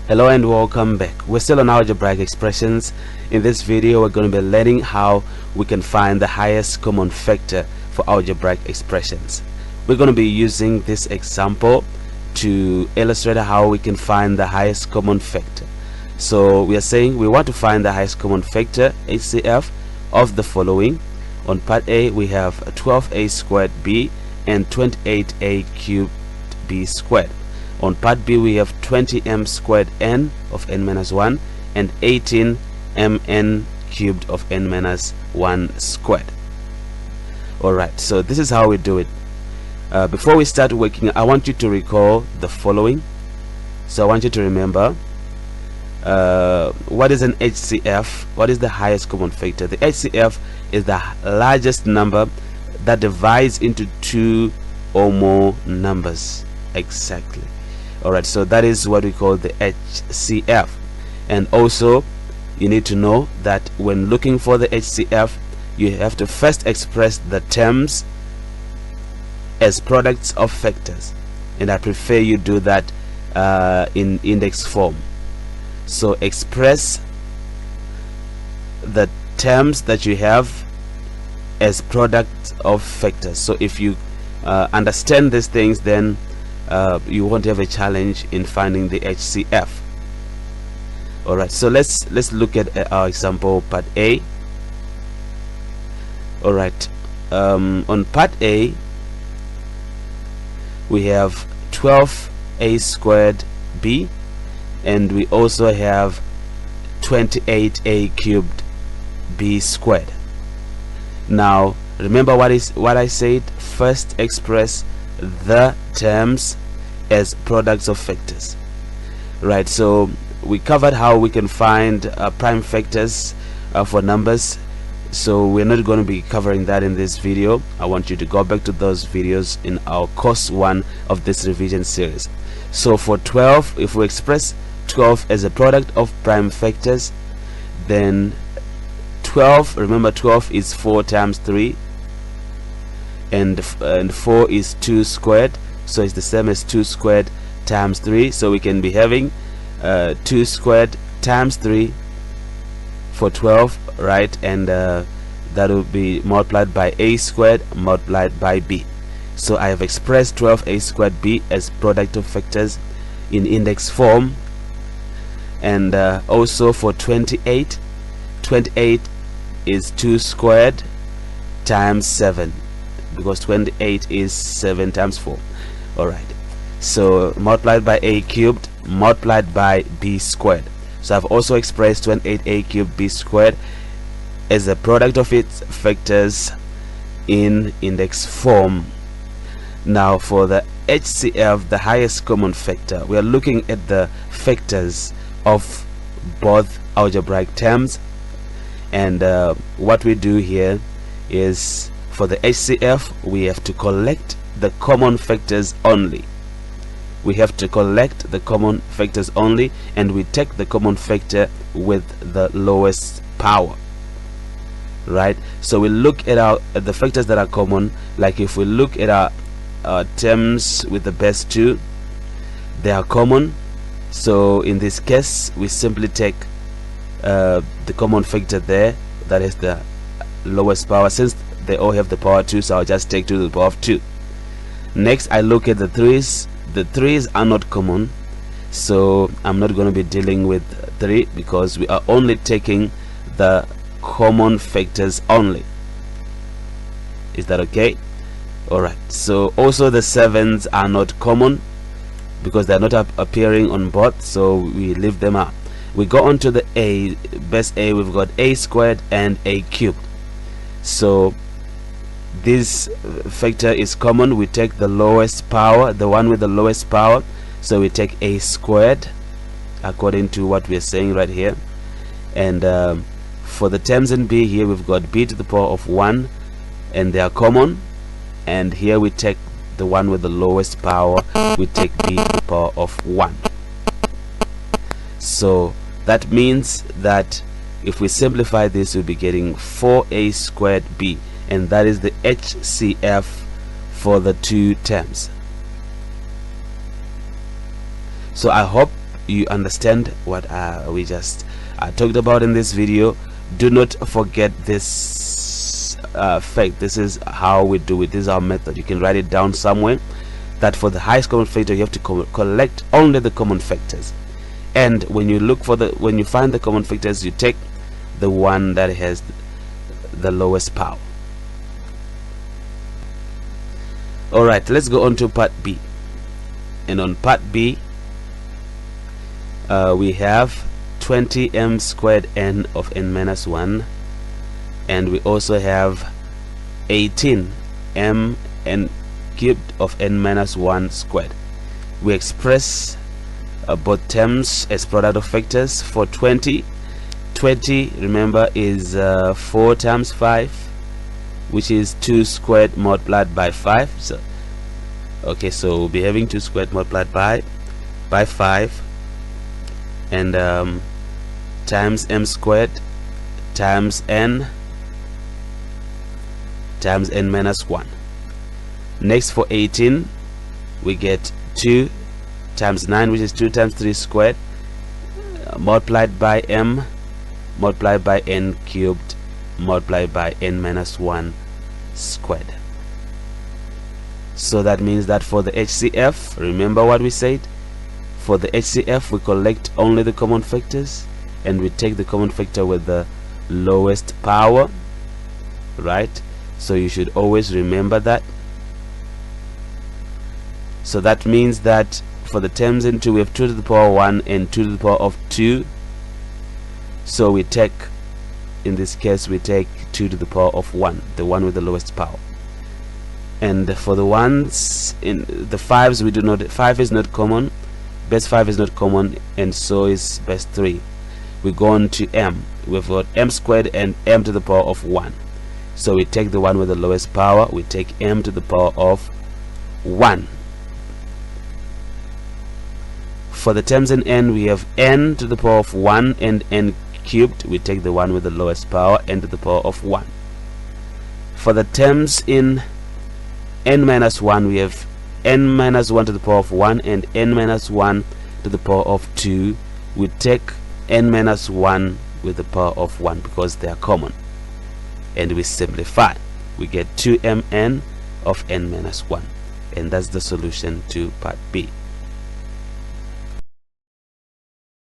Hello and welcome back. We're still on algebraic expressions. In this video we're going to be learning how we can find the highest common factor for algebraic expressions. We're going to be using this example to illustrate how we can find the highest common factor. So we are saying we want to find the highest common factor, HCF, of the following. On part A we have 12a squared b and 28a cubed b squared. On part B we have 20m squared n of n minus 1 and 18mn cubed of n minus 1 squared. Alright, so this is how we do it. Before we start working, I want you to recall the following. So I want you to remember what is an HCF? What is the highest common factor? The HCF is the largest number that divides into two or more numbers. Exactly. Alright, so that is what we call the HCF. And also you need to know that when looking for the HCF, you have to first express the terms as products of factors, and I prefer you do that in index form. So express the terms that you have as products of factors. So if you understand these things, then you won't have a challenge in finding the HCF. Alright, so let's look at our example, part A. Alright, on part A we have 12a squared b, and we also have 28a cubed b squared. Now remember what I said. First express the terms as products of factors. Right, so we covered how we can find prime factors for numbers, so we're not going to be covering that in this video. I want you to go back to those videos in our course 1 of this revision series. So for 12, if we express 12 as a product of prime factors, then 12, remember 12 is 4 times 3, and 4 is 2 squared, so it's the same as 2 squared times 3. So we can be having 2 squared times 3 for 12, right? And that will be multiplied by a squared multiplied by b. So I have expressed 12a squared b as product of factors in index form. And also for 28 is 2 squared times 7, because 28 is 7 times 4. Alright, so multiplied by a cubed multiplied by b squared. So I've also expressed 28a cubed b squared as a product of its factors in index form. Now for the HCF, the highest common factor, we are looking at the factors of both algebraic terms, and what we do here is, for the HCF we have to collect the common factors only. We have to collect the common factors only, and we take the common factor with the lowest power. Right, so we look at the factors that are common. Like if we look at our terms with the best 2, they are common. So in this case we simply take the common factor there, that is the lowest power. Since they all have the power 2, so I'll just take 2 to the power of 2. Next I look at the 3's. The 3's are not common, so I'm not going to be dealing with 3, because we are only taking the common factors only. Is that okay? Alright, so also the 7's are not common, because they're not appearing on both, so we leave them out. We go on to the A, base A. We've got a squared and a cubed. So this factor is common. We take the lowest power, the one with the lowest power, so we take a squared according to what we are saying right here. And for the terms in B, here we've got b to the power of 1, and they are common, and here we take the one with the lowest power. We take b to the power of 1. So that means that if we simplify this, we'll be getting 4a squared b, and that is the HCF for the two terms. So I hope you understand what we just talked about in this video. Do not forget this fact. This is how we do it. This is our method. You can write it down somewhere, that for the highest common factor you have to collect only the common factors, and when you find the common factors, you take the one that has the lowest power. Alright, let's go on to part B. And on part B, we have 20m squared n of n minus 1, and we also have 18m n cubed of n minus 1 squared. We express both terms as product of factors. For 20, remember, is 4 times 5, which is 2 squared multiplied by 5. So okay, so we'll be having 2 squared multiplied by 5, and times m squared times n minus 1. Next, for 18, we get 2 times 9, which is 2 times 3 squared, multiplied by m, multiplied by n cubed, multiplied by n minus 1 squared. So that means that for the HCF, remember what we said? For the HCF, we collect only the common factors, and we take the common factor with the lowest power, right? So you should always remember that. So that means that for the terms in 2, we have 2 to the power 1 and 2 to the power of 2. So we take, in this case, we take 2 to the power of 1, the one with the lowest power. And for the ones in the 5s, we do not, 5 is not common, base 5 is not common, and so is base 3. We go on to m. We've got m squared and m to the power of 1. So we take the one with the lowest power, we take m to the power of 1. For the terms in n, we have n to the power of 1 and n cubed. We take the one with the lowest power, n to the power of 1. For the terms in n minus 1, we have n minus 1 to the power of 1 and n minus 1 to the power of 2. We take n minus 1 with the power of 1 because they are common, and we simplify. We get 2mn of n minus 1, and that's the solution to part B.